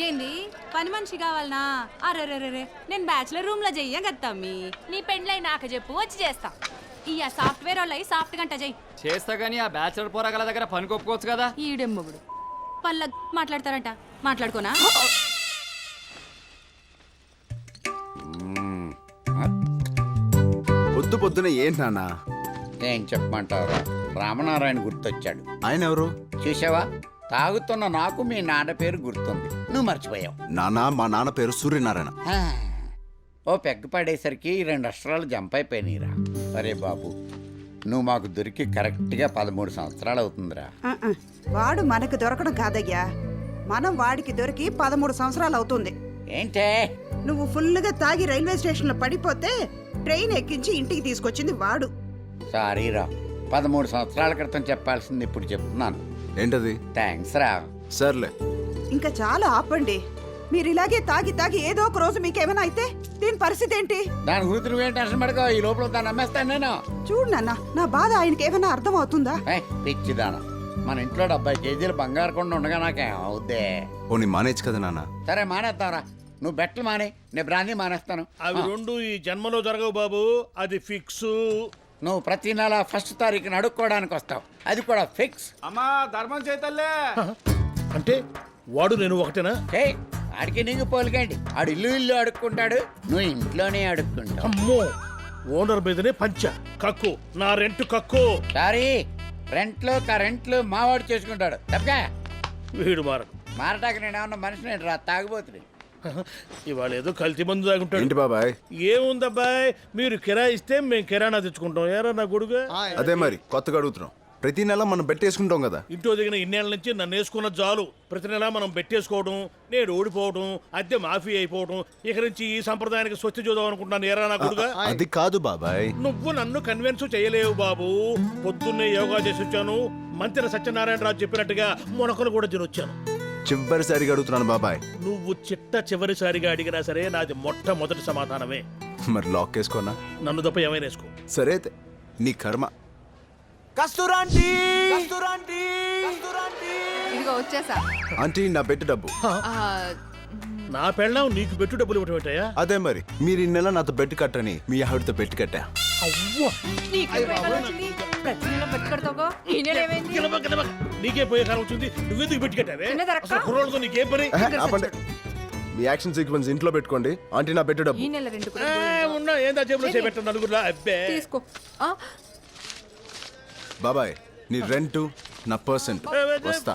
ఏంది పని మనిషి కావాలనా? అరే నేను బ్యాచులర్ రూమ్ లో చెయ్యం కదా తమ్మి. నీ పెండ్లై నాకు చెప్పు, వచ్చి చేస్తా. ఇయ్య సాఫ్ట్వేర్ వాళ్ళు సాఫ్ట్ గంట చెయ్యి చేస్తా గానీ ఆ బ్యాచులర్ పోరగాల దగ్గర పని కొప్పుకోవచ్చు కదా. ఈడెమ్మగుడు పళ్ళ మాట్లాడతారంట, మాట్లాడుకోనా? పొద్దు పొద్దున ఏంటి నాన్న? ఏం చెప్పమంటావురా, రామనారాయణ గుర్తొచ్చాడు. ఆయన ఎవరు? చూసావా, తాగుతున్న నాకు మీ నాన్న పేరు గుర్తుంది, నువ్వు మర్చిపోయావు. నాన్న, మా నాన్న పేరు సూర్యనారాయణ. ఓ పెగ్గు పడేసరికి 2 అక్షరాలు జంప్ అయిపోయినాయిరా. అరే బాబు, నువ్వు మాకు దొరికి కరెక్ట్గా 13 సంవత్సరాలు అవుతుందిరా. వాడు మనకు దొరకడం కాదయ్యా, మనం వాడికి దొరికి 13 సంవత్సరాలు అవుతుంది. ఏంటే నువ్వు ఫుల్గా తాగి రైల్వే స్టేషన్లో పడిపోతే ట్రైన్ ఎక్కించి ఇంటికి తీసుకొచ్చింది వాడు. సారీరా, 13 సంవత్సరాల క్రితం చెప్పాల్సింది ఇప్పుడు చెప్తున్నాను. ఏంటది? థ్యాంక్స్ రా. సర్లే. ఇంకా చాలా ఆపండి. మీరు ఇలాగే తాగి తాగి ఏదో ఒక రోజు మీకేమైనా అయితే దీని పరిస్థితి ఏంటి? దాని గురించి నువ్వేం టెన్షన్ పడుకో, ఈ లోపల దాన్ని నమ్మేస్తాను నేను. చూడు నాన్న, నా బాధ ఆయనకి ఏమైనా అర్థం అవుతుందా? పిచ్చిదానా, మన ఇంట్లో 70 కేజీలు బంగారు కొండ ఉండగా నాకేం అవుద్దే. పోనీ మానేచ్చు కదా నాన్న. సరే మానేస్తావరా, నువ్వు బెట్లు మానే, నేను బ్రాందీ మానేస్తాను. అవి రెండు ఈ జన్మలో జరగవు బాబు, అది ఫిక్స్. నువ్వు ప్రతి నెల 1st తారీఖున అడుక్కోవడానికి వస్తావు, అది కూడా ఫిక్స్. అమ్మా ధర్మం చేతల్లే. అంటే వాడు నేను ఒకటేనా? ఆడికి నీకు పోలికండి, ఆడు ఇల్లు అడుక్కుంటాడు, నువ్వు ఇంట్లోనే అడుక్కుంటావు. అమ్మో, ఓనర్ మీదనే పంచ కక్కు, నా రెంట్ కక్కు. సారీ, రెంట్లు కరెంట్లు మావాడు చేసుకుంటాడు తప్పగా. వీడు మారడు. మారటానికి నేను ఏమన్నా మనిషిని రా, తాగిపోతుంది. ఇవాళ ఏదో కల్తీ మందు తాగుంటాడు. ఏంటి బాబాయ్? ఏముందబ్బాయ్, మీరు కిరాయి ఇస్తే మేము కిరాణా తెచ్చుకుంటాం. ఏరా నా గొడుగు? అదే మరి కొత్తగా అడుగుతున్నాం. ప్రతి నెల మనం బెట్టేసుకుంటాం కదా. ఇంట్లో దిగిన ఇన్నేళ్ల నుంచి నన్ను వేసుకున్న చాలు. ప్రతి నెల మనం పెట్టేసుకోవడం, నేను ఓడిపోవడం, అద్దె మాఫీ అయిపోవడం, ఇక నుంచి ఈ సంప్రదాయానికి స్వస్తి చూద్దాం అనుకుంటున్నాను. ఏరా నా గొడుగా? అది కాదు బాబాయ్. నువ్వు నన్ను కన్విన్స్ చేయలేవు బాబు. పొద్దున్నే యోగా చేసి వచ్చాను, మంత్రి సత్యనారాయణ రాజు చెప్పినట్టుగా మొనకలు కూడా తినొచ్చాను. చివరిసారిగా అడుగుతున్నాను బాబాయ్. నువ్వు చివరిసారిగా అడిగినా సరే నాది మొట్టమొదటి సమాధానమే. మరి లాక్ వేసుకోనా? నన్ను తప్ప ఏమైనా వేసుకో. సరే అయితే, నీ కర్మ. ఇదిగో వచ్చేసా. ఆంటీ, నా బెట్టు డబ్బు. నా పెళ్ళం నీకు పెట్టు డబ్బులు ఇవ్వటం ఏంటయ్యా? అదే మరి, మీరు ఈ నెల నాతో బెట్టు కట్టని మీ ఆవిడతో బెట్టు కట్టా. నీకే పోయే కాలం వచ్చింది, నువ్వెందుకు పెట్టుకెట్టావే? అసలు కుర్రోళ్ళతో నీకేం పని? ఆపండి. మీ యాక్షన్ సీక్వెన్స్ ఇంట్లో పెట్టుకోండి. ఆంటీ, నా బెట్టు డబ్బు. ఉన్నా ఏందా జేబులో చేపెట్ట నలుగురులా? అబ్బే తీసుకో. బాబాయ్, నీ రెంటు నా పర్సెంట్ వస్తా.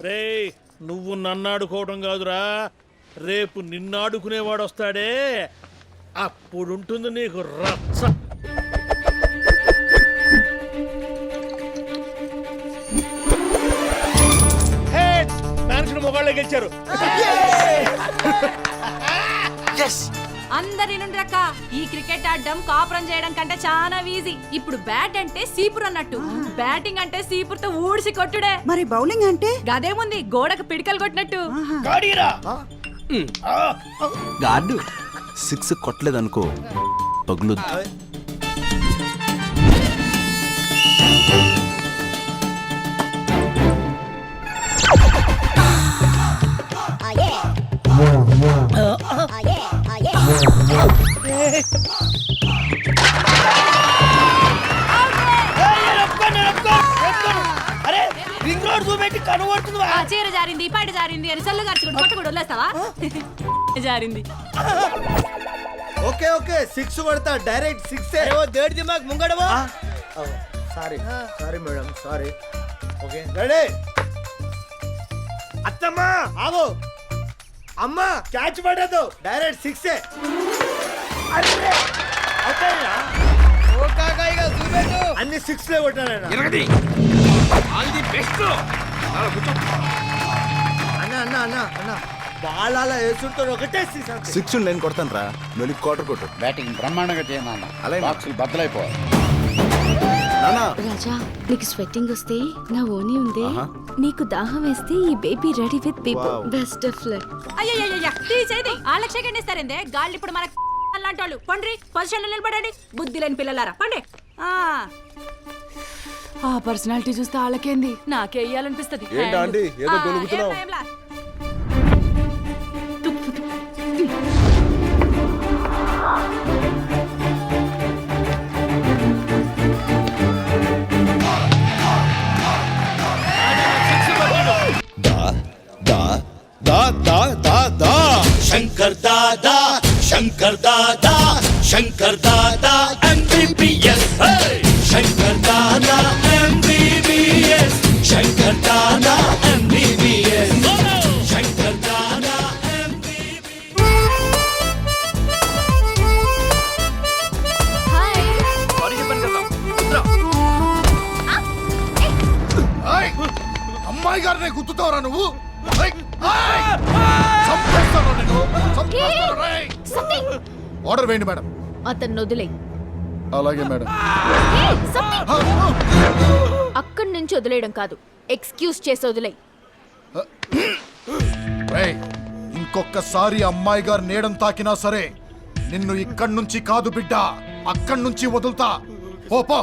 రేయ్, నువ్వు నన్నాడుకోవడం కాదురా, రేపు నిన్నాడుకునేవాడు వస్తాడే, అప్పుడుంటుంది నీకు రచ్చ. మొగాళ్ళే గెలిచారు. అందరి నుండ్రక్క, ఈ క్రికెట్ ఆడడం కాపురం చేయడం కంటే చాలా ఈజీ. ఇప్పుడు బ్యాట్ అంటే సీపురు అన్నట్టు, బ్యాటింగ్ అంటే సీపురుతో ఊడిసి కొట్టుడే. మరి బౌలింగ్ అంటే గదేముంది, గోడకు పిడికలు కొట్టినట్టు. గాడు 6 కొట్టలేదనుకో పగులు. చీర జారింది, పైట జారింది అని సల్లు గార్చుకుంటూ కొట్ట కూడా వదిలేస్తావా? జారింది. ఓకే ఓకే, 6 కొడతా, డైరెక్ట్ 6. దేడి దిమాగ్ ముంగడవా. Sorry madam, sorry. Okay ready. అత్తమ్మా ఆగో, అమ్మా క్యాచ్ పడదు, డైరెక్ట్ 6. అన్ని 6 కొట్టాను. అన్న అన్న అన్న అన్న బాల్ అలా వేసుంటే ఒకటే 6 నేను కొడతాను రా, నువ్వు క్వార్టర్ కొట్టు. బ్యాటింగ్ బ్రహ్మాండంగా చేయమన్నా, అలాగే. బాక్సులు బద్దలైపోవాలి. రాజా, నీకు స్వెట్టింగ్ వస్తే నా ఓని ఉంది, నీకు దాహం వేస్తే ఈ baby ready with people. Best of luck. అయ్యయ్యయ్య, తీసేది వాళ్ళకి సెకండ్ ఇస్తారేందే? గాళ్ళు ఇప్పుడు మనకు అలాంటి వాళ్ళు. పండ్రి, పొజిషన్ లో నిలబడండి, బుద్ధి లేని పిల్లలారా, పండి. ఆ పర్సనాలిటీ చూస్తే వాళ్ళకేంది, నాకే వేయాలనిపిస్తుంది. ఏంటా అండి, ఏదో గొలుగుతున్నావు? Shankar Dada MBBS Shankar Dada MBBS Shankar Dada MBBS Shankar Dada అమ్మాయి గారిని గుర్తుతావరా నువ్వు ఏయ్! ఏయ్! చంపేస్తాను నిన్ను. చంపేస్తాను, రేయ్! ఆర్డర్ వేయండి మేడం. అతన్ని వదిలే అలాగే మేడం. అక్కడి నుంచి వదిలేయడం కాదు, ఎక్స్క్యూజ్ చేసి వదిలే. రేయ్, ఇంకొకసారి అమ్మాయి గారు నేడం తాకినా సరే నిన్ను ఇక్కడి నుంచి కాదు బిడ్డ, అక్కడి నుంచి వదులుతా. పో పో.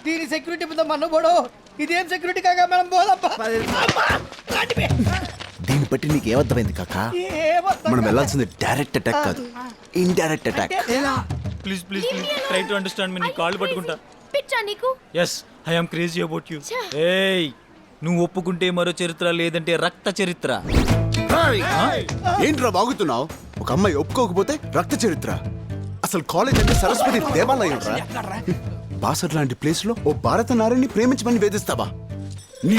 దీని సెక్యూరిటీ మీద మన్నుబోడు ఇదేం సెక్యూరిటీ కాగా మనం పోదప్పా దీన్ని బట్టి నీకు ఏమర్థమైంది కాక? మనం వెళ్ళాల్సింది డైరెక్ట్ అటాక్ కాదు, indirect attack. Please please please try to understand me. నీ కాళ్ళు పట్టుకుంటా. పిచ్చా నీకు? Yes I am crazy about you. ఏయ్ నువ్వు ఒప్పుకుంటే మరో చరిత్ర, లేదంటే రక్త చరిత్ర. ఏంట్రా బాగుతున్నావు? ఒక అమ్మాయి ఒప్పుకోకపోతే రక్త చరిత్ర. అసలు కాలేజ్ అంటే సరస్వతి దేవాలయం రా. బాసర్ లాంటి ప్లేస్ లో ఓ భారత నారిని ప్రేమించమని వేధిస్తావా? నీ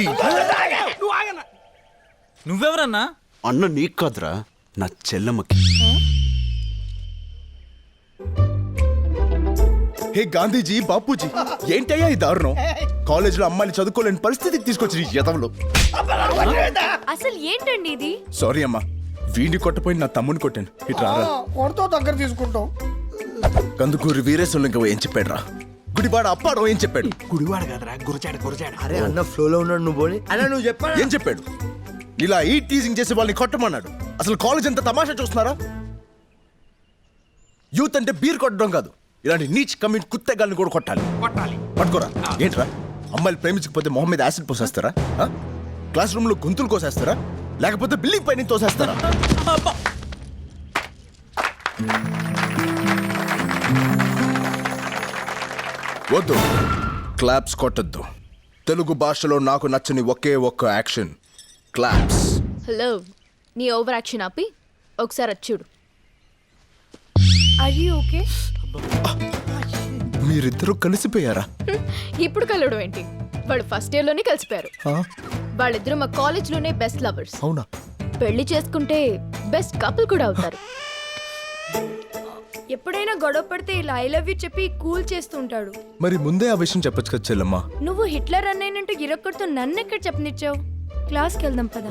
నువ్వెవరన్నా? అన్న నీకు కాదురా, నా చెల్లమ్మకి. హే గాంధీజీ, బాపూజీ, ఏంటయ్యా ఈ దారుణం? కాలేజ్ లో అమ్మాయిని చదువుకోలేని పరిస్థితికి తీసుకొచ్చి ఎదవలు. అసలు ఏంటండి ఇది? సారీ అమ్మా, వీడిని కొట్టపోయి నా తమ్ముని కొట్టాను. ఇటు రారా. కొడుతో దగ్గర తీసుకుంటాం కందుకూరి వీరేశ్వరంగా ఏం చెప్పాడు రా? గుడివాడ అప్పాడో ఏం చెప్పాడు? గుడివాడ కదరా గురచాడ గురచాడ. అరే అన్న ఫ్లోలో ఉన్నాడు నువ్వు పోనీ అన్న నువ్వు చెప్పా ఏం చెప్పాడు? ఇలా ఈ టీజింగ్ చేసి వాళ్ళని కొట్టమన్నాడు. అసలు కాలేజ్ అంతా తమాషా చూస్తున్నారా? యూత్ అంటే బీర్ కొట్టడం కాదు, ఇలాంటి నీచ్ కమ్యూనిటీ కుత్తెగాల్ని కూడా కొట్టాలి. పట్టుకోరా. ఏంట్రా, అమ్మాయిలు ప్రేమించకపోతే మొహం మీద యాసిడ్ పోసేస్తారా? క్లాస్ రూమ్ లో గొంతులు కోసేస్తారా? లేకపోతే బిల్డింగ్ పైన తోసేస్తారా? వద్దు, క్లాప్స్ కొట్టద్దు. తెలుగు భాషలో నాకు నచ్చని ఒకే ఒక్క యాక్షన్, క్లాప్స్. హలో, నీ ఓవర్ యాక్షన్ ఆపి ఒకసారి వచ్చి చూడు. అయ్యి ఓకే? మీరిద్దరూ కలిసిపోయారా? ఇప్పుడు కలవడం ఏంటి? వాళ్ళు ఫస్ట్ ఇయర్ లోనే కలిసిపోయారు. వాళ్ళిద్దరూ మా కాలేజ్ లోనే బెస్ట్ లవర్స్. అవునా? పెళ్లి చేసుకుంటే బెస్ట్ కపుల్ కూడా అవుతారు. ఎప్పుడైనా గొడవ పడితే ఇలా ఐ లవ్ యూ చెప్పి కూల్ చేస్తుంటాడు. మరి ముందే ఆ విషయం చెప్పొచ్చు కదా చెల్లమ్మా. నువ్వు హిట్లర్ అన్నయ్యనంటూ గిరక్కొడుతూ నన్ను ఎక్కడ చెప్పనిచ్చావు? క్లాస్కి వెళ్దాం పద.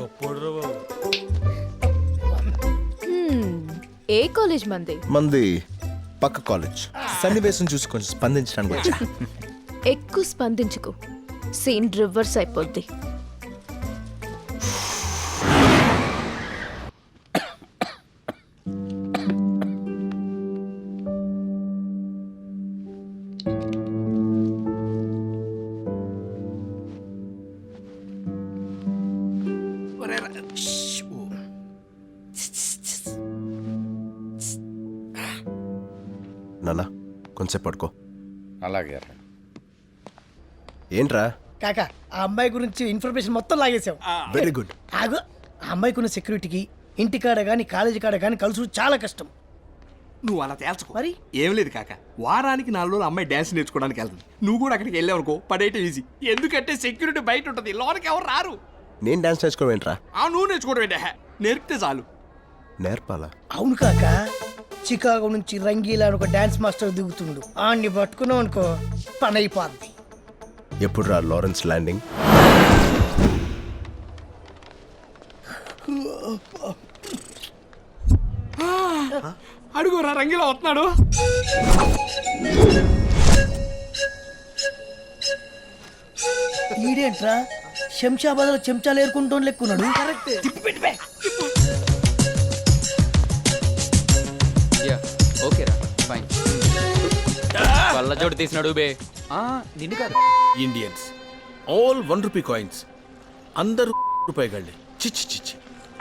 ఏ కాలేజ్ మంది? మంది పక్క కాలేజ్. సన్నివేశం చూసి కొంచెం స్పందించడానికి వచ్చా. ఎక్కువ స్పందించుకో, సీన్ రివర్స్ అయిపోద్ది. నాన్న కొంచెం పడుకో. అలాగే. ఏంట్రా? కాక ఆ అమ్మాయి గురించి ఇన్ఫర్మేషన్ మొత్తం లాగేసావు. Very good. ఆగు, ఆ అమ్మాయికున్న సెక్యూరిటీకి ఇంటి కాడ కానీ కాలేజీ కాడ కానీ కలుసు చాలా కష్టం. నువ్వు అలా తేల్చుకో. మరి ఏం లేదు కాక, వారానికి 4 రోజులు అమ్మాయి డాన్స్ నేర్చుకోవడానికి వెళ్తుంది. నువ్వు కూడా అక్కడికి వెళ్ళావు అనుకో, పడేయటం ఈజీ. ఎందుకంటే సెక్యూరిటీ బయట ఉంటుంది, లోనికి ఎవరు రారు. నేను డాన్స్ నేర్చుకోవడం ఏంట్రా? నువ్వు నేర్చుకోవడం ఏంటే, నేర్పితే చాలు. నేర్పాలా? అవును కాక, చికాగో నుంచి రంగీలా అని ఒక డాన్స్ మాస్టర్ దిగుతుండు. ఆడిని పట్టుకున్నావు అనుకో పని అయిపోద్ది. ఎప్పుడు రా లారెన్స్ ల్యాండింగ్? అడుగురా, రంగిలా వస్తున్నాడు. ఈడేంట్రా శంషాబాద్ లో చెంచాలు ఏరుకుంటూ లెక్కున్నాడు. ఓకేరా ఫైన్. కళ్ళ జోడు తీసినాడు బే. నిన్ను కాదు. ఇండియన్స్ ఆల్ 1 రూపీ కాయిన్స్, అందరూ రూపాయిగాళ్ళే. చిచ్చి చిచ్చి,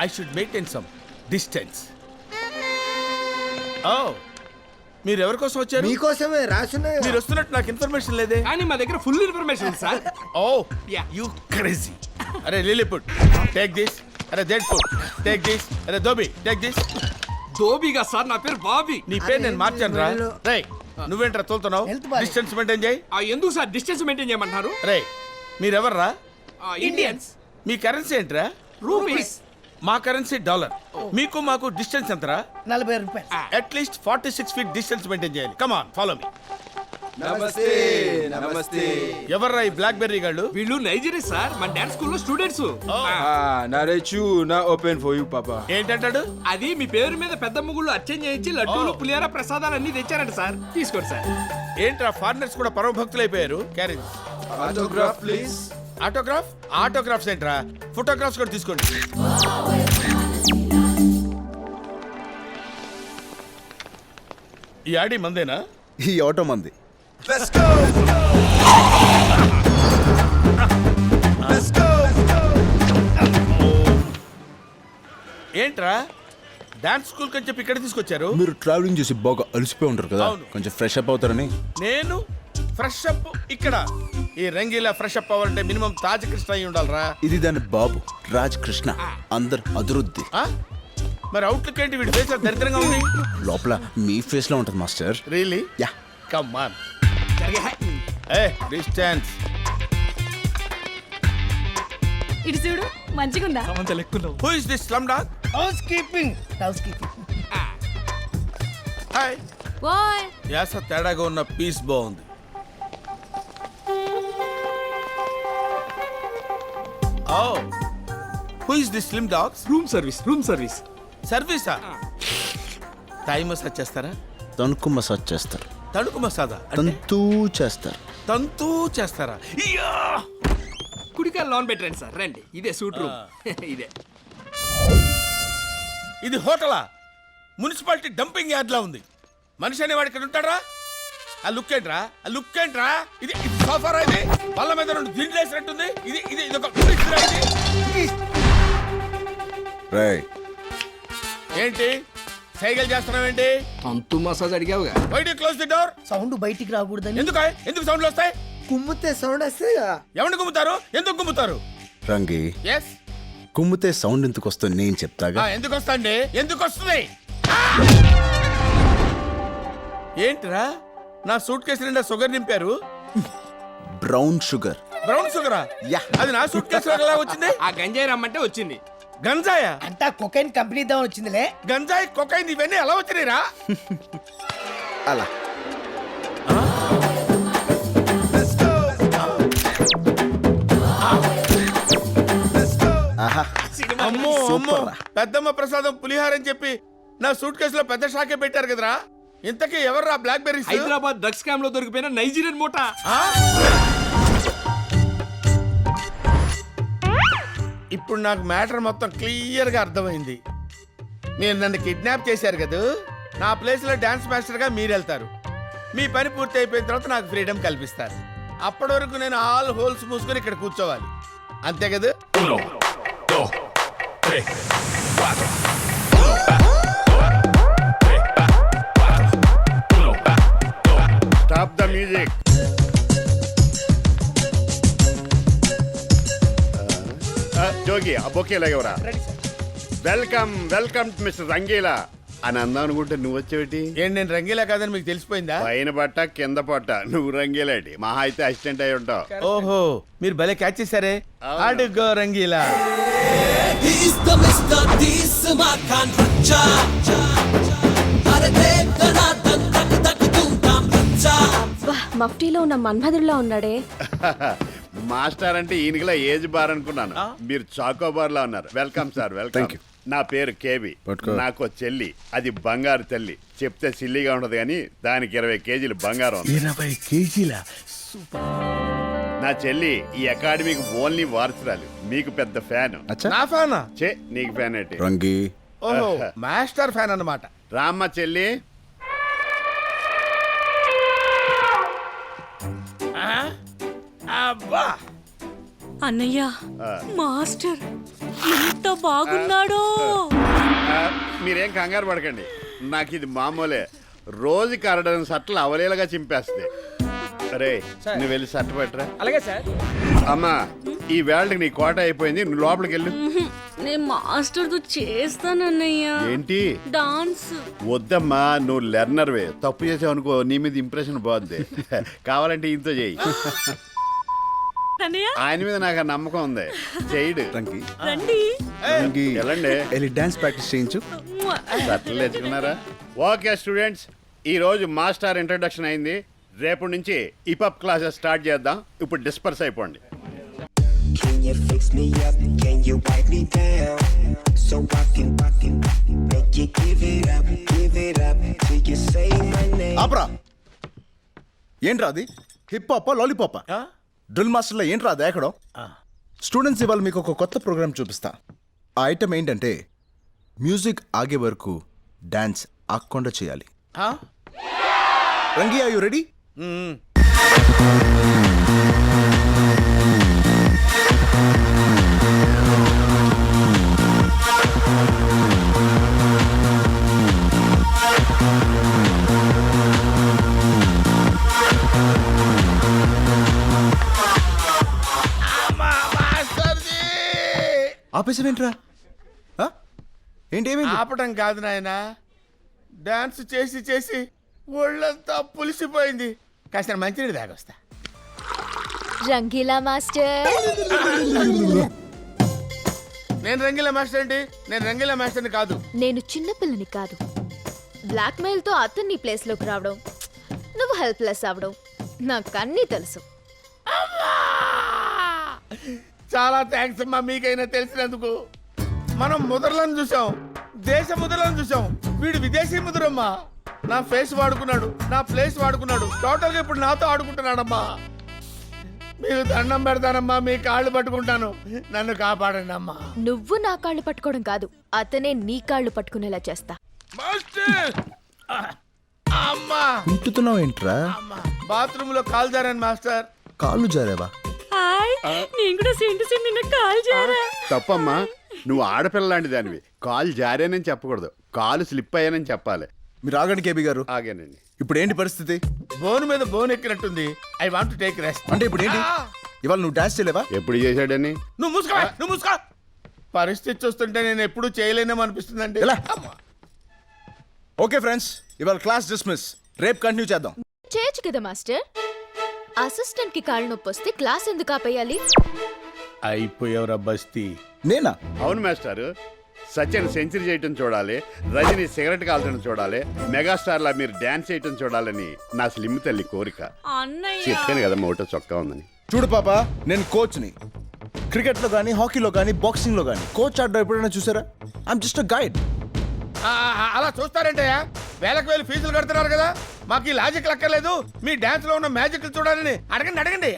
I should maintain some distance. ఓ, మీరు ఎవరి కోసం వచ్చారు? మీకోసమే రాసున్నాయి. మీరు వస్తున్నట్టు నాకు ఇన్ఫర్మేషన్ లేదే. కానీ మా దగ్గర ఫుల్ ఇన్ఫర్మేషన్ ఉంది సార్. Oh you crazy. అరే లిలీపుట్, టేక్ దిస్. అరే జెడ్ ఫుడ్, టేక్ దిస్. అరే దోబి, టేక్ దిస్. ధోబిగా సార్ నా పేరు బాబీ. నీ పేరు నేను మార్చాను రా. రేయ్ నువ్వేంట్రా తోలుతున్నావు? Health బాగాలేదు. డిస్టెన్స్ మెయింటైన్ చేయి. ఎందుకు సార్ డిస్టెన్స్ మెయింటైన్ చేయమంటున్నారు? రేయ్ మీరెవర్రా? ఇండియన్స్. మీ కరెన్సీ ఏంట్రా? రూపీస్. మా కరెన్సీ డాలర్. మీకు మాకు డిస్టెన్స్ ఎంతరా? 40 రూపాయలు. అట్లీస్ట్ 46 ఫీట్ డిస్టెన్స్ మెయింటైన్ చేయాలి. Come on follow me. ఎవర్రా ఈ బ్లాక్ బెర్రీ గాళ్ళు? వీళ్ళు నైజీరియా సార్, మన డాన్స్ స్కూల్లో స్టూడెంట్స్. ఓపెన్ ఫర్ యూ పాపా. ఏంటంటాడు? అది మీ పేరు మీద పెద్ద ముగ్గులు అర్చన చేయించి లడ్డూలు పులిహార ప్రసాదాలు అన్ని తెచ్చారంట సార్. తీసుకోండి సార్. ఏంట్రా ఫారినర్స్ కూడా పరమ భక్తులు అయిపోయారు. Carriage autograph please. Autograph? Autographs ఏంట్రా? ఫోటోగ్రాఫ్స్ కూడా తీసుకోండి. ఈ ఆడి మందేనా? ఈ ఆటో మంది. ఏంట్రా డాన్స్ స్కూల్ కని చెప్పి ఇక్కడ తీసుకొచ్చారు? మీరు ట్రావెలింగ్ చేసి బాగా అలసిపోయి ఉంటారు కదా, అవును. కొంచెం ఫ్రెష్ అప్ అవుతారని. నేను ఫ్రెష్ అప్ ఇక్కడ? ఈ రంగీలా ఫ్రెష్ అప్ అవ్వాలంటే మినిమం తాజ్ కృష్ణ అయి ఉండాలరా. ఇది దాని బాబు రాజ్ కృష్ణ, అందరు అదురుద్ది. ఆ? మరి అవుట్లుక్ ఏంటి? వీడి ఫేస్ దరిద్రంగా ఉంది. లోపల మీ ఫేస్ లో ఉంటది master. Really? Ya. Come on. A distance. ఇటు చూడు మంచిగుందా? Who is this slum dog? Housekeeping. Hi. ఓయ్ యాస తేడాగా ఉన్న పీస్ బాగుంది. ఓ who is this slim dogs? Room service. సర్వీసా? థాయ్ మసాజ్ చేస్తారా? తణుకు మసాజ్ చేస్తారు, తణుకు మసాదా? తంతూ చేస్తారు. తంతూ చేస్తారా? ఇయ్యా! కుడికాయ లోన్ పెట్టండి సార్. రండి, ఇదే సూట్ రూమ్. ఇదే. ఇది హోటలా? మున్సిపాలిటీ డంపింగ్ యార్డ్ లా ఉంది. మనిషి అనేవాడు ఇక్కడ ఉంటాడా? ఆ లుక్ ఏంట్రా? ఆ లుక్ ఏంట్రా? ఇది సోఫారా? ఇది వాళ్ళ మీద 2 దిండ్లు వేసినట్టుంది. ఇది ఇది ఇది ఒక రేయ్ ఏంటి సైకిల్ చేస్తున్నావేంటి? అంతు మసాజ్ అడిగావుగా. Why do close the door? Sound బయటికి రాకూడదని. ఎందుకు సౌండ్లు వస్తాయి? కుమ్మితే సౌండ్ వస్తే ఎవరిని గుమ్ముతారు? ఎందుకు గుమ్ముతారు? రంగి, ఎస్. కుమ్మితే సౌండ్ ఎందుకు వస్తుంది నేను చెప్తాగా. ఎందుకు వస్తాండి? ఎందుకు వస్తుంది? ఏంటిరా నా సూట్ కేసు నిండా షుగర్ నింపారు? Brown sugar. బ్రౌన్ షుగరా? యా. అది నా సూట్ కేసు ఎలా వచ్చింది? ఆ గంజాయి రమ్మంటే వచ్చింది. గంజాయా? అంతా కొకైన్ కంపెనీ దాని వచ్చిందిలే. గంజాయి కొకైన్ ఇవన్నీ ఎలా వచ్చినాయిరా? అలా ఆహా. అమ్మో అమ్మో, సూపర్ రా. పెద్దమ్మ ప్రసాదం పులిహార అని చెప్పి నా సూట్ కేసులో పెద్ద షాకే పెట్టారు కదరా. ఇంతకీ ఎవర్రా black berries? Hyderabad drugs scam లో దొరికిపోయిన నైజీరియన్ మూట. ఇప్పుడు నాకు మ్యాటర్ మొత్తం క్లియర్ గా అర్థమైంది. మీరు నన్ను కిడ్నాప్ చేశారు కదా, నా ప్లేస్ లో డాన్స్ మాస్టర్ గా మీరు వెళ్తారు. మీ పని పూర్తి అయిపోయిన తర్వాత నాకు ఫ్రీడమ్ కల్పిస్తారు. అప్పటి వరకు నేను ఆల్ హోల్స్ మూసుకొని ఇక్కడ కూర్చోవాలి, అంతే కదా? Stop the music. జోగి ఆ బొకే లేవరా? వెల్కమ్ మిస్టర్ రంగీలా అని అందాం అనుకుంటే నువ్వు వచ్చేటి? ఏంటి నేను రంగీలా కాదని మీకు తెలిసిపోయిందా? పైన పట్ట కింద పట్ట నువ్వు రంగీలాటి, మహా అయితే అసిస్టెంట్ అయి ఉంటావు. ఓహో, మీరు భలే క్యాచ్ చేశారే. అడుగో రంగీలా. మఫ్టీలో ఉన్న మన్మధుడిలో ఉన్నాడే. మాస్టర్ అంటే ఈయనకిలా ఏజ్ బార్ అనుకున్నాను, మీరు చాకోబార్ లా ఉన్నారు. Welcome sir, welcome. Thank you. నా పేరు కేబి. పట్టుకో. నాకు చెల్లి, అది బంగారు తల్లి. చెప్తే సిల్లిగా ఉండదు కానీ దానికి 20 కేజీలు బంగారం ఉంది. 20 కేజీల? నా చెల్లి ఈ అకాడమీకి ఓన్లీ వారసురాలు. మీకు పెద్ద ఫ్యాన్. అచ్చా. నా ఫ్యానా? చే నీకు ఫ్యాన్ ఏంటి? రంగి, ఓహో, మాస్టర్ ఫ్యాన్ అన్నమాట. రామ్మ చెల్లి. అబ్బా, అన్నయ్య మాస్టర్ ఎంత బాగున్నాడో. మీరేం కంగారు పడకండి, నాకు ఇది మామూలే. రోజుకి 6 సట్లు అవలేలుగా చింపేస్తుంది. అరే నువ్వు వెళ్ళి సట్టు పట్టరా. అలాగే సార్. అమ్మా, ఈ వేళకి నీ కోట అయిపోయింది, నువ్వు లోపలికి వెళ్ళు. నేను మాస్టర్తో చేస్తానన్నయ్య ఏంటి డాన్స్. వద్దమ్మా, నువ్వు లెర్నర్వే. తప్పు చేసావు అనుకో, నీ మీద ఇంప్రెషన్ బాగుంది. కావాలంటే ఇంతో చేయి. అన్నయ్య ఆయన మీద నాకు ఆ నమ్మకం ఉంది. చేయడు. రండి. వెళ్ళండి. డాన్స్ ప్రాక్టీస్ చేయించు. బట్టలు తెచ్చుకున్నారా? ఓకే స్టూడెంట్స్, ఈ రోజు మాస్టర్ ఇంట్రడక్షన్ అయింది. రేపటి నుంచి ఇపప్ క్లాసెస్ స్టార్ట్ చేద్దాం. ఇప్పుడు డిస్పర్స్ అయిపోండి. Can you fix me up? Can you wipe me down? So I can make you give it up till you say my name. ఆపరా. ఏంట్రా అది? హిప్ హాపా లాలీపాపా? డ్రిల్ మాస్టర్లో ఏంట్రా అది ఎక్కడో? స్టూడెంట్స్ ఇవాళ మీకు ఒక కొత్త ప్రోగ్రామ్ చూపిస్తా. ఆ ఐటమ్ ఏంటంటే మ్యూజిక్ ఆగే వరకు డాన్స్ ఆగకుండా చేయాలి. రంగి, ఆర్ యు రెడీ? ఆపేసావేంట్రా? ఏంటి ఏమైంది? ఆపటం కాదు నాయన, డాన్స్ చేసి చేసి ఒళ్ళంతా పులిసిపోయింది. కాస్త మంచినీళ్ళు తాగొస్తా. రంగీలా మాస్టర్. నేను రంగీలా మాస్టర్ ఏంటి? నేను రంగీలా మాస్టర్ని కాదు. నేను చిన్నపిల్లని కాదు. బ్లాక్ మెయిల్ తో అతన్ని ప్లేస్ లోకి రావడం, నువ్వు హెల్ప్లెస్ అవడం నాకు అన్నీ తెలుసు. చాలా థ్యాంక్స్ అమ్మా, మీకైనా తెలిసినందుకు. మనం ముద్రలను చూసాం, దేశ ముద్రలను చూసాం. వీడు విదేశీ ముద్రమ్మా. నా ఫేస్ వాడుకున్నాడు, నా ప్లేస్ వాడుకున్నాడు. టోటల్ గా ఇప్పుడు నాతో ఆడుకుంటున్నాడమ్మా. మీకు దండం పెడతానమ్మా, మీ కాళ్ళు పట్టుకుంటాను. నన్ను కాపాడండి అమ్మా. నువ్వు నా కాళ్ళు పట్టుకోవడం కాదు, అతనే నీ కాళ్ళు పట్టుకునేలా చేస్తా. మాస్టర్! అమ్మా ఉంటున్నావు ఏంట్రా? బాత్రూమ్ లో కాలు జారాను మాస్టర్. కాళ్ళు జారావా? నేను కూడా నిన్న కాల్ చేరా. తప్పమ్మా, నువ్వు ఆడపిల్ల లాంటి దానివి. కాలు జారేనని చెప్పకూడదు, కాలు స్లిప్ అయ్యానని చెప్పాలి. మీరు ఆగండి కేబీ గారు. ఆగానండి. ఇప్పుడు ఏంటి పరిస్థితి? బోన్ మీద బోన్ ఎక్కినట్టుంది. I want to take rest. అంటే ఇప్పుడు ఏంటి? ఇవాళ నువ్వు డాన్స్ చేయలేవా? ఎప్పుడు చేశాడని? నువ్వు మూసుకో. పరిస్థితి చూస్తుంటే నేను ఎప్పుడు చేయలేనేమో అనిపిస్తుందండి. ఓకే ఫ్రెండ్స్, ఇవాళ క్లాస్ డిస్మిస్. రేపు కంటిన్యూ చేద్దాం. చేయొచ్చు కదా మాస్టర్. అసిస్టెంట్ కి కాళ్ళు నొప్పి వస్తే క్లాస్ ఎందుకు ఆపేయాలి? అయిపోయావురా బస్తీ. నేనా? అవును మాస్టర్. సచిన్ సెంచరీ చేయటం చూడాలి, రజని సిగరెట్ కాల్చడం చూడాలి, మెగాస్టార్ లా మీరు డాన్స్ చేయటం చూడాలని నా స్లిమ్ తల్లి కోరిక. చెప్పాను కదా మోటో చొక్కా ఉందని. చూడు పాప, నేను కోచ్ని. క్రికెట్ లో కానీ, హాకీలో కానీ, బాక్సింగ్ లో కానీ కోచ్ ఆడడం ఎప్పుడైనా చూసారా? I'm just a guide. అలా చూస్తారంటయ్యా? వేలకు వేలు ఫీజులు కడుతున్నారు కదా, మాకు ఈ లాజిక్ లక్కర్లేదు. మీ డాన్స్ లో ఉన్న మ్యాజిక్ చూడాలని అడగండి.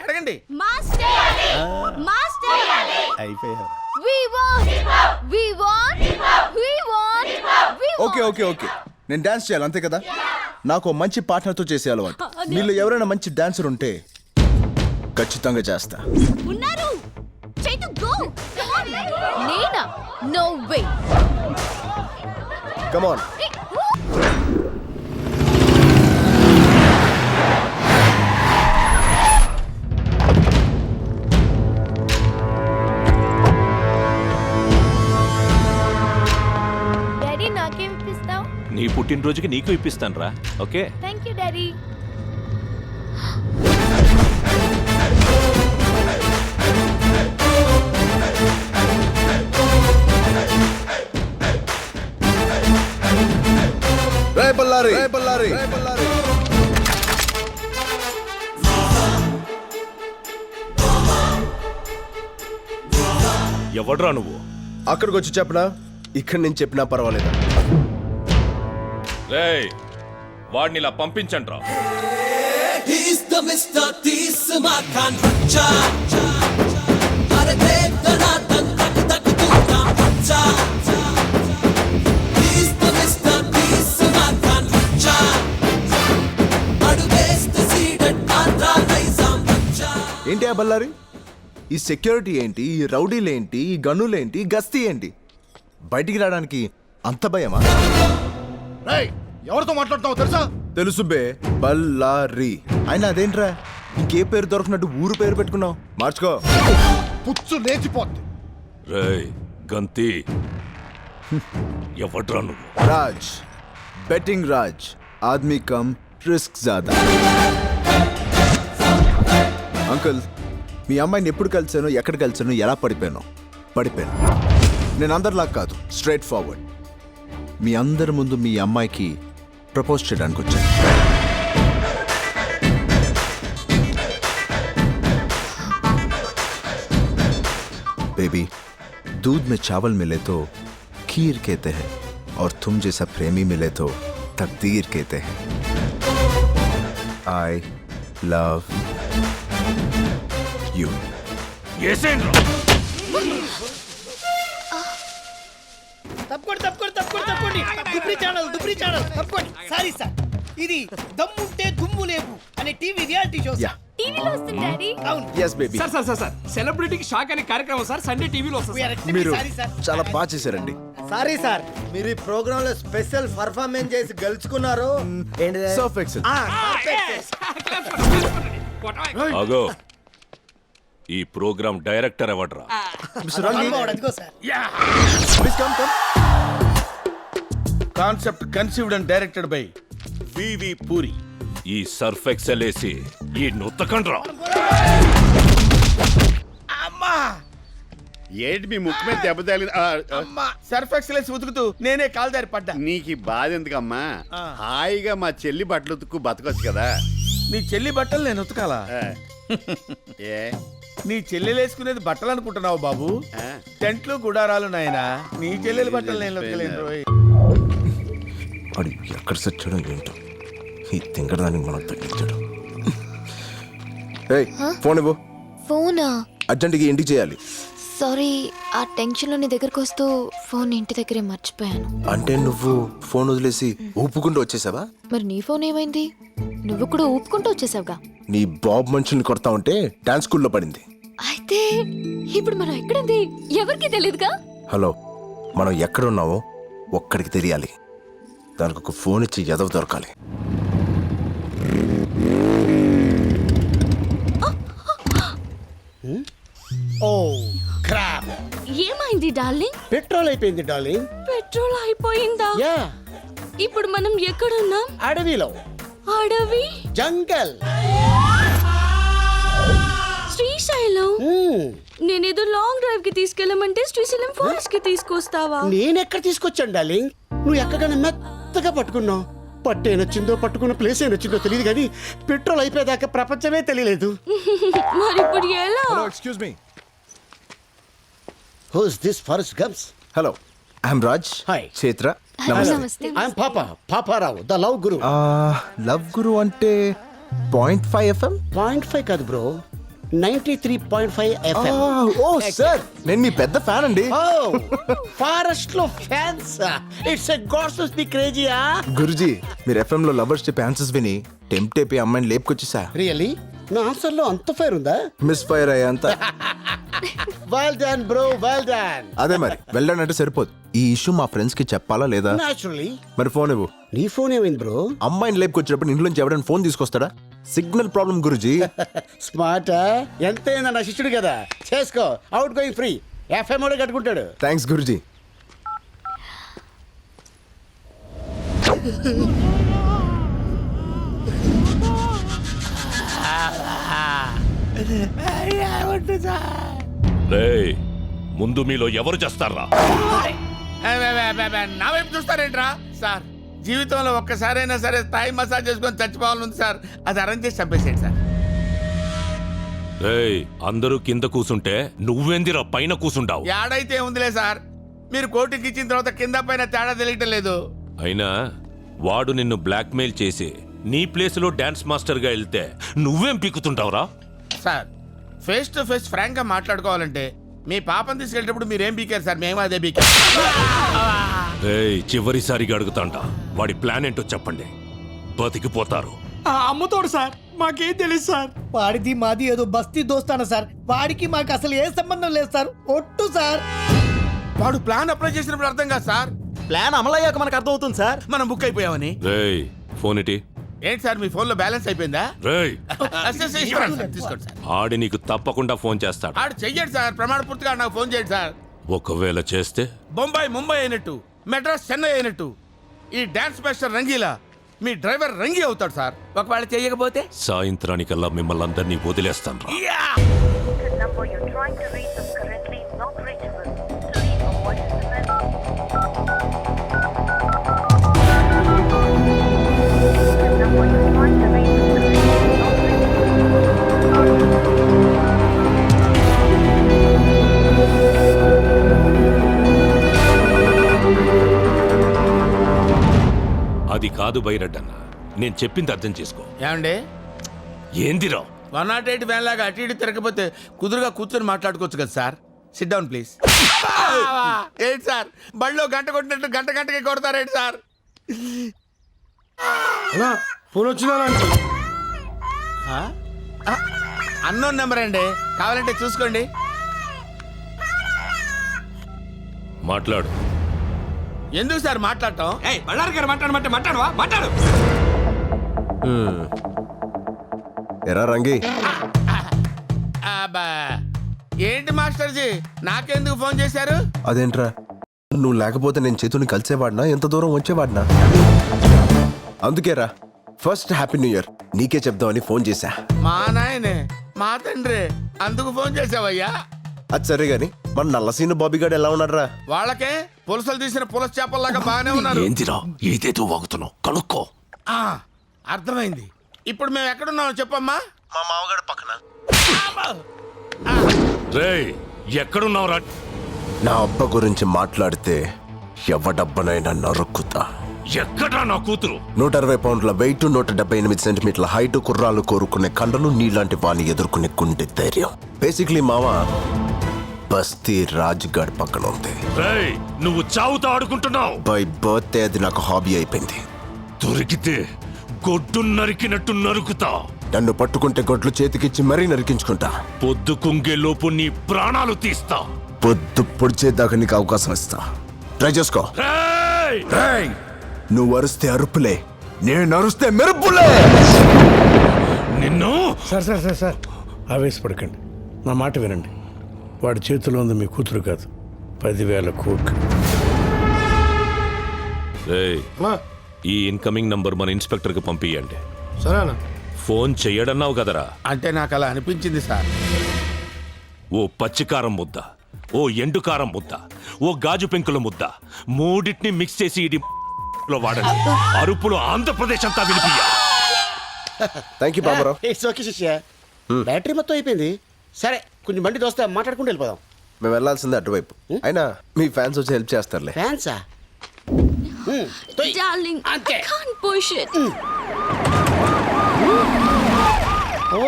అయిపోయారు. ఓకే, నేను డాన్స్ చేయాలి అంతే కదా. నాకు మంచి పార్ట్నర్తో చేసే అలవాటు. మీలో ఎవరైనా మంచి డాన్సర్ ఉంటే ఖచ్చితంగా చేస్తా. ఉన్నారు. నేనా? No way. Come on. Daddy నాకేం ఇప్పిస్తావు? నీ పుట్టినరోజుకి నీకు ఇప్పిస్తాను రా. Okay, thank you daddy. రే బల్లారి. ఎవడ్రా నువ్వు? అక్కడికి వచ్చి చెప్పనా, ఇక్కడ నేను చెప్పినా పర్వాలేదు. రేయ్, వాడిని ఇలా పంపించండి రా. ఏంటి ఆ బల్లారి? ఈ సెక్యూరిటీ ఏంటి, ఈ రౌడీలేంటి, ఈ గన్నులేంటి, ఈ గస్తీ ఏంటి? బయటికి రావడానికి అంత భయమా? ఎవరితో మాట్లాడుతావు తెలుసా? తెలుసు బే, బల్లారి. అయినా అదేంట్రా, ఇంకే పేరు దొరకనట్టు ఊరు పేరు పెట్టుకున్నావు? మార్చుకో. పుచ్చు లేచిపోద్ది. రేయ్, గంతి ఎవడ్రా నువ్వు? రాజ్, బెట్టింగ్ రాజ్, ఆద్మీ కమ్ రిస్క్ జాదా. అంకుల్, మీ అమ్మాయిని ఎప్పుడు కలిసాను, ఎక్కడ కలిసాను, ఎలా పడిపోయాను. నేను అందరిలా కాదు, స్ట్రైట్ ఫార్వర్డ్. మీ అందరి ముందు మీ అమ్మాయికి ప్రపోజ్ చేయడానికి వచ్చాను. बेबी, दूध में चावल मिले तो खीर कहते हैं और तुम जैसा प्रेमी मिले तो तकदीर कहते हैं. I love you. తప్పుకోండి దుబ్రి ఛానల్ తప్పుకోండి. సారీ సార్, ఇది దమ్ముంటే దుమ్ము లేవు అనే టీవీ రియాలిటీ షో. Yeah. టీవీలో వస్తుంది డాడీ. అవును. Yes, baby. సార్ సెలబ్రిటీకి షాక్ అనే కార్యక్రమం సార్ సండే టీవీలో We వస్తుంది are extremely మీరు sorry, sir. చాలా బాగా చేశారండి. సారీ సార్, మీరు ఈ ప్రోగ్రామ్ లో స్పెషల్ పర్ఫార్మెన్స్ చేసి గెలుచుకున్నారు. ఏంటిది? Surf excel. ఆగో, ఈ ప్రోగ్రామ్ డైరెక్టర్ ఎవడ్రా? Mr. Rangi, అదిగో sir. please come. Concept conceived and directed by VV Puri. ఈ సర్ఫ్ ఎక్సెల్ వేసి ఈ నొత్తకండ్రా. అమ్మా ఏంటి మీ ముక్కు మీద దెబ్బ తగిలింది? అమ్మా, సర్ఫ్ ఎక్సలెన్స్ ఉతుకుతూ నేనే కాల్దారి పడ్డా. నీకు ఈ బాధ ఎందుకమ్మా? హాయిగా మా చెల్లి బట్టలు ఉతుక్కు బతకొచ్చు కదా. నీ చెల్లి బట్టలు నేను ఉతకాలా? ఆ. ఏ నీ చెల్లెలు వేసుకునేది బట్టలు అనుకుంటున్నావు బాబు? ఆ. టెంట్లు గుడారాలు నాయనా, నీ చెల్లెలి బట్టలు నేను ఉతకలేను రోయ్. వాడు ఎక్కడ సచ్చాడో ఏంటో, ఈ తింగరదానికి మనం తగ్గించాడు. ఏయ్, ఫోన్ ఇవ్వు. ఫోనా? అర్జెంట్గా ఇంటికి చేయాలి. సారీ, ఆ టెన్షన్లో నీ దగ్గరకు వస్తూ ఫోన్ ఇంటి దగ్గరే మర్చిపోయాను. అంటే నువ్వు ఫోన్ వదిలేసి ఊపుకుంటూ వచ్చేసావా? మరి నీ ఫోన్ ఏమైంది? నువ్వు కూడా ఊపుకుంటూ వచ్చేసావుగా. నీ బాబ్ మనుషుల్ని కొడతా ఉంటే డాన్స్ స్కూల్లో పడింది. అయితే ఇప్పుడు మనం ఎక్కడుంది ఎవరికి తెలియదుగా. హలో, మనం ఎక్కడున్నామో ఒక్కడికి తెలియాలి. దానికి ఒక ఫోన్ ఇచ్చి ఎదవ దొరకాలి. ఓ క్రాప్, ఏమైంది డార్లింగ్? పెట్రోల్ అయిపోయింది డార్లింగ్. పెట్రోల్ అయిపోయిందా? యా, ఇప్పుడు మనం ఎక్కడున్నాం? అడవిలో. అడవి? జంగల్. శ్రీశైలం? నేనేదో లాంగ్ డ్రైవ్ కి తీసుకెళ్ళమంటే శ్రీశైలం ఫారెస్ట్ కి తీసుకొస్తావా? నేనెక్కడ తీసుకొచ్చాను డార్లింగ్? నువ్వు ఎక్కగానే మెత్తగా పట్టుకున్నావు. పట్టేనొచ్చిందో పట్టుకున్న ప్లేస్ ఏనొచ్చిందో తెలియదు కానీ పెట్రోల్ అయిపోయేదాకా ప్రపంచమే తెలియలేదు. మరి ఇప్పుడు ఎలా? Excuse me. Who is this forest gums? Hello, I'm Raj. Hi. చేత్ర. నమస్తే. I'm Paparao, the love guru. Love guru అంటే 0.5 FM? 0.5 కాదు బ్రో, 93.5 FM. ఓ సార్, నేను మీ పెద్ద ఫ్యాన్ అండి. ఫారెస్ట్ లో fans, it's a gods the క్రేజీయా. గురుజీ, మీరు FM లో లవర్స్ చెప్పే ఆన్సర్స్ విని టెంప్ట్ అయిపోయి అమ్మాయిని లేపుకొచ్చేసా. రియల్లీ? నా ఆన్సర్ లో అంత ఫైర్ ఉందా? మిస్ ఫైర్ అయ్యా అంత. Well done bro, well done. అదే మరి, వెళ్ళానంటే సరిపోదు. ఈ ఇష్యూ మా ఫ్రెండ్స్ కి చెప్పాలా లేదా? నేచురల్లీ. మరి ఫోన్ ఇవ్వు. నీ ఫోన్ ఏమైంది బ్రో? అమ్మాయిని లేపుకొచ్చినప్పుడు ఇంట్లోంచి ఎవరైనా ఫోన్ తీసుకొస్తాడా? Signal problem Guruji. స్మార్ట్, ఎంతైనా నా శిష్యుడు కదా, చేసుకో. అవుట్ గోయింగ్ ఫ్రీ, FM కూడా కట్టుకుంటాడు. థ్యాంక్స్ గురుజీ. రేయ్, ముందు మీలో ఎవరు చేస్తారా? నా వైపు చూస్తారేంట్రా సార్? జీవితంలో ఒక్కసారైనా సరే థాయ్ మసాజ్ చేసుకొని చచ్చిపోవాలని సార్. అది అరేంజ్ చేసి చంపేసేయండి సార్. రేయ్, అందరూ కింద కూసుంటే నువ్వెందిరా పైన కూసుంటావు? ఏడైతే ఉందిలే సార్, మీరు కోర్టుకి ఇచ్చిన తర్వాత కింద పైన తేడా తెలియటం లేదు. అయినా వాడు నిన్ను బ్లాక్మెయిల్ చేసి నీ ప్లేస్ లో డాన్స్ మాస్టర్ గా వెళ్తే నువ్వేం పీకుతుంటావురా? Sir, face to face frank గా మాట్లాడుకోవాలంటే మీ పాపని తీసుకెళ్ళేటప్పుడు మీరేం బీకారు సార్? మేము అదే బీకారు. రేయ్, చివరిసారిగా అడుగుతాంట, వాడి ప్లాన్ ఏంటో చెప్పండి, బతికిపోతారు. అమ్మతోడు సార్, మాకేం తెలియదు సార్. వాడిది మాది ఏదో బస్తీ దోస్తాన సార్. వాడికి మాకు అసలు ఏ సంబంధం లేదు సార్. ఒట్టు సార్. వాడు ప్లాన్ అప్లై చేసినప్పుడు అర్థం కాదు సార్. ప్లాన్ అమలయ్యాక మనకు అర్థమవుతుంది సార్. మనం బుక్ అయిపోయామని. రేయ్, ఫోన్ ఇటీ. ఏంటి సార్, మీ ఫోన్ లో బ్యాలెన్స్ అయిపోయిందా? రేయ్, తీసుకోండి సార్. ఆడి నీకు తప్పకుండా ఫోన్ చేస్తాడు. ఆడు చెయ్యండి సార్, ప్రమాణ పూర్తిగా నాకు ఫోన్ చేయండి సార్. ఒకవేళ చేస్తే బొంబాయి ముంబై అయినట్టు, మెడ్రాస్ చెన్నై అయినట్టు ఈ డాన్స్ మాస్టర్ రంగీలా మీ డ్రైవర్ రంగీ అవుతాడు సార్. ఒకవేళ చేయకపోతే సాయంత్రానికల్లా మిమ్మల్ని అందరినీ వదిలేస్తాను రా. అది కాదు బైరడ్డన్న, నేను చెప్పింది అర్థం చేసుకో. ఏమండి ఏందిరా 108 వ్యాన్ లాగా అటు ఇటు తిరగకపోతే కుదురుగా కూర్చొని మాట్లాడుకోవచ్చు కదా సార్. SIT down please. ఏంటి సార్ బళ్ళో గంట కొట్టినట్టు గంటకి కొడతారేంటి సార్? ఫోన్ వచ్చిందా? అన్నోన్ నెంబర్ అండి, కావాలంటే చూసుకోండి. మాట్లాడు. ఎందుకు సార్ మాట్లాడటం? బళ్ళారి గారు మాట్లాడమంటే మాట్లాడవా? మాట్లాడు. ఎరా రంగి, అబ్బా, ఏంటి మాస్టర్జీ నాకెందుకు ఫోన్ చేశారు? అదేంట్రా, నువ్వు లేకపోతే నేను చేతుని కలిసేవాడినా, ఎంత దూరం వచ్చేవాడినా? అందుకేరా ఫస్ట్ హ్యాపీ న్యూ ఇయర్ నీకే చెప్దామని ఫోన్ చేశా. మా నాయనే మా తండ్రి అందుకు ఫోన్ చేసావయ్యా? అది సరే గాని మన నల్లసీన బాబీగాడు ఎలా ఉన్నారా? వాళ్ళకే పులసలు తీసిన పులస చేపల్లాగా బాగానే ఉన్నారు. ఏందిరా ఏదేదో వాగుతున్నావు, కనుక్కో. అర్థమైంది. ఇప్పుడు మేము ఎక్కడున్నామో చెప్పమ్మా. మా మామగాడు పక్కన. రేయ్ ఎక్కడున్నావురా? నా అబ్బ గురించి మాట్లాడితే ఎవడబ్బనైనా నరుక్కుతా. ఎక్కడ్రా నా కూతురు? 160 పౌండ్ల వెయిట్, 178 సెంటీమీటర్ల హైట్, కుర్రాలు కోరుకునే కండలు, నీలాంటి వాణ్ణి ఎదుర్కొనే గుండె ధైర్యం. బేసిక్లీ మామ బస్తీ రాజ్గాడ్ పక్కన ఉంది. రేయ్ నువ్వు చావుతో ఆడుకుంటున్నావు. బై బర్త్డే అది నాకు హాబీ అయిపోయింది. దొరికితే గొడ్డు నరికినట్టు నరుకుతా. నన్ను పట్టుకుంటే గొడ్లు చేతికిచ్చి మరీ నరికించుకుంటా. పొద్దు కుంగేలోపు నీ ప్రాణాలు తీస్తా. పొద్దు పొడిచేదాకా నీకు అవకాశం ఇస్తా. ట్రై చేసుకో. నువ్వు అరుస్తే అరుపులే, నేను అరుస్తే మెరుపులే. నిన్ను సార్ సార్ సార్ సార్ ఆవేశపడకండి, నా మాట వినండి. వాడి చేతిలో ఉంది మీ కూతురు కాదు, 10,000 కోట్లు. రేయ్ ఈ ఇన్కమింగ్ నంబర్ మన ఇన్స్పెక్టర్ కి పంపియండి. సరేనా? ఫోన్ చెయ్యడన్నావు కదరా? అంటే నాకు అలా అనిపించింది సార్. ఓ పచ్చికారం ముద్ద, ఓ ఎండుకారం ముద్ద, ఓ గాజు పెంకుల ముద్ద, మూడింటిని మిక్స్ చేసి ఇది వాడండి. అరుపులు ఆంధ్రప్రదేశ్ అంతా వినిపియ్య. Thank you Baburao. It's okay శిష్య. బ్యాటరీ మొత్తం అయిపోయింది. సరే కొంచెం బండి దోస్తే మాట్లాడుకుంటూ వెళ్ళిపోదాం. మేము వెళ్ళాల్సిందే అటువైపు. అయినా మీ ఫ్యాన్స్ వచ్చి హెల్ప్ చేస్తారులే. ఫ్యాన్సా? Darling, I can't push it. ఓ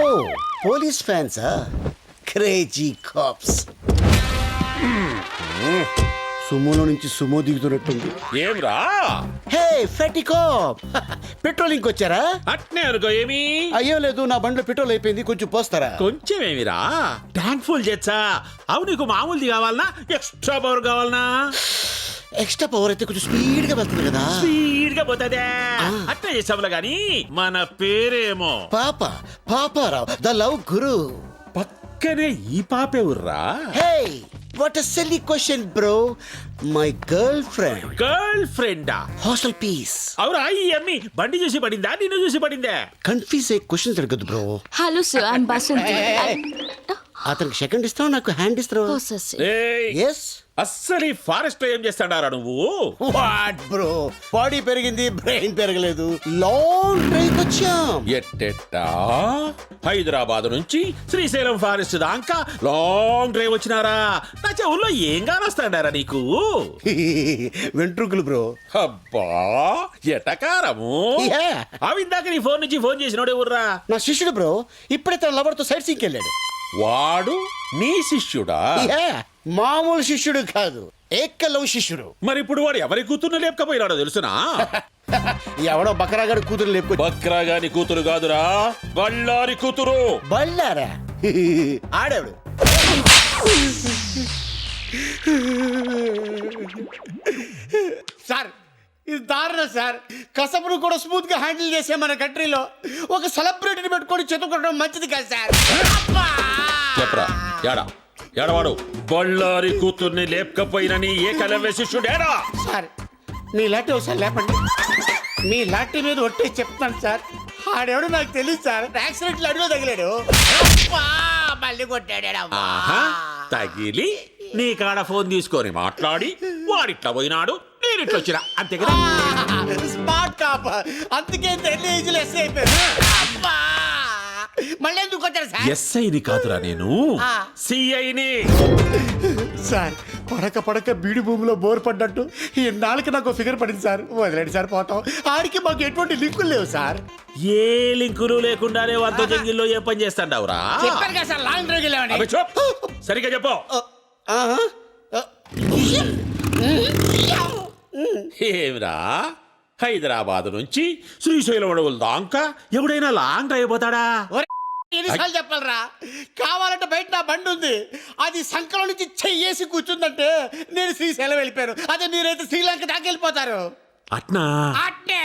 పోలీస్ ఫ్యాన్సా? Crazy cops. సుమోలో నుంచి సుమో దిగుతున్నట్టుంది. ఏమ్రా? హే ఫెటీ కాప్, పెట్రోల్ ఇంకొచ్చారా? అట్నే అనుకో. ఏమి? అయ్యో లేదు, నా బండిలో పెట్రోల్ అయిపోయింది, కొంచెం పోస్తారా? కొంచెం ఏమిరా? ట్యాంక్ ఫుల్ చేచ్చా? అవు నీకు మామూలుది కావాలనా ఎక్స్ట్రా పవర్ కావాలనా? ఎక్స్ట్రా పవర్ అయితే కొంచెం స్పీడ్ గా వెళ్తుంది కదా. స్పీడ్ గా పోతుందే. అట్లా చేసాములా గాని మన పేరేమో పాపారావు, ద లవ్ గురు. పక్కనే ఈ పాపేవుర్రా? Hey what a silly question bro. My girlfriend. Girl ఫ్రెండా? Hostel piece. అవురా? ఈ అమ్మి బండి చూసి పడిందా నిన్ను చూసి పడిందా? కన్ఫ్యూజ్ అయ్యే క్వశ్చన్స్ అడగద్దు bro. Hello sir, I'm Basanti. అతనికి సెకండ్ ఇస్తావు, నాకు హ్యాండ్ ఇస్తావు. ఎస్. అస్సలు ఈ ఫారెస్ట్ లో ఏం చేస్తాడారా నువ్వు? వాట్ బ్రో, బాడీ పెరిగింది, బ్రెయిన్ పెరగలేదు. లాంగ్ డ్రైవ్ వచ్చాం. ఎట్టెట్టా? హైదరాబాద్ నుంచి శ్రీశైలం ఫారెస్ట్ దాకా లాంగ్ డ్రైవ్ వచ్చినారా? నా చెవుల్లో ఏం కానొస్తాడారా నీకు? వెంట్రుకలు బ్రో. అబ్బా ఎటకారము. Yeah. అవి ఇందాక నీ ఫోన్ నుంచి ఫోన్ చేసినోడే ఊర్రా? నా శిష్యుడు బ్రో, ఇప్పుడే తన లవర్ తో సైట్ సీకి వెళ్ళాడు. వాడు నీ శిష్యుడా? Yeah. మామూలు శిష్యుడు కాదు, ఏకలవ్ శిష్యుడు. మరి ఇప్పుడు వాడు ఎవరి కూతుర్ని లేపకపోయినాడో తెలుసునా? ఎవడో బకరాగాడు కూతురు లేపుకో. బక్రాగాని కూతురు కాదురా, బళ్ళారి కూతురు. బళ్ళారా? ఆడాడు. సార్ ఇది దారుణం సార్. కసపును కూడా స్మూత్ గా హ్యాండిల్ చేసే మన కంట్రీలో ఒక సెలబ్రిటీని పెట్టుకొని చెతుకోవడం మంచిది కాదు సార్. చెప్పరా యాడా? ఎడవాడు బళ్ళారి కూతుర్ని లేపకపోయిన నీ ఏకలవ్య శిష్యుడేరా? సార్ మీ లాఠీ ఒకసారి లేపండి. మీ లాఠీ మీద ఒట్టేసి చెప్తాను సార్. ఆడెవడో నాకు తెలియదు సార్. యాక్సిడెంట్లు అడుగు తగిలాడు. అబ్బా, మళ్ళీ కొట్టాడు. ఆహా, తగిలి నీ కాడ ఫోన్ తీసుకొని మాట్లాడి వాడిట్లా పోయినాడు నేనిట్లా వచ్చినా అంతే కదా? Smart cop. అందుకే ఏజ్లో ఎస్ అయిపోయారు. అబ్బా, మళ్ళీ ఎందుకు కొట్టారు సార్? ఎస్ఐని కాదురా నేను, సిఐని. సార్ పడక బీడు భూమిలో బోర్ పడ్డట్టు ఈ నాలుగు నాకు ఫిగర్ పడింది సార్. వదిలేండి సార్, పోతాం. ఆడికి మాకు ఎటువంటి లింకులు లేవు సార్. ఏ లింకులు లేకుండానే వంత జంగిల్లో ఏ పని చేస్తాండావురా? చెప్పారు కదా సార్, లాంగ్ డ్రైవ్ వెళ్ళామని. అబ్బే చూప్. సరిగ్గా చెప్పు. ఏమిరా, హైదరాబాద్ నుంచి శ్రీశైలం అడవుల దాకా ఎవడైనా లాంగ్ డ్రైవ్ పోతాడా? ఎన్నిసార్లు చెప్పాలరా? కావాలంటే బయట నా బండి ఉంది, అది సంకలం నుంచి చెయ్యేసి కూర్చుందంటే నేను శ్రీశైలం వెళ్ళిపోయాను. అదే మీరైతే శ్రీలంక దాకా వెళ్ళిపోతారు. అట్నా? అట్నే.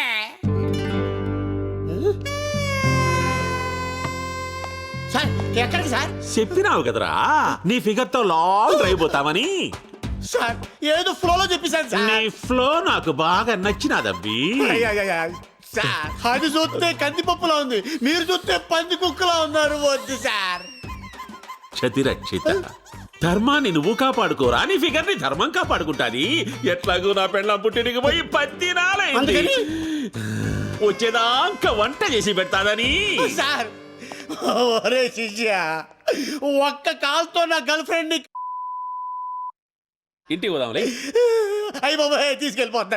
సార్ ఎక్కడికి సార్? చెప్పినావు కదరా నీ ఫిగర్ తో లాంగ్ డ్రైవ్ పోతామని. సార్ ఏదో ఫ్లోలో చెప్పేశాను సార్. నీ ఫ్లో నాకు బాగా నచ్చినాదబ్బి. సార్ అది చూస్తే కందిపప్పులా ఉంది, మీరు చూస్తే పంది కుక్కలా ఉన్నారు. వద్దు సార్. క్షతిరక్షిత, ధర్మాన్ని నువ్వు కాపాడుకోరా, నీ ఫిగర్ ని ధర్మం కాపాడుకుంటాది. ఎట్లాగూ నా పెళ్ళం పుట్టినకి పోయి 10 నాలైంది. వచ్చేదాకా వంట చేసి పెడతాదని. సార్ ఒరే శిష్య, ఒక్క కాల్తో నా గర్ల్ ఫ్రెండ్ ని ఇంటికి పోదాంలే. అయ్యి బాబాయ్ తీసుకెళ్ళిపోతాడు.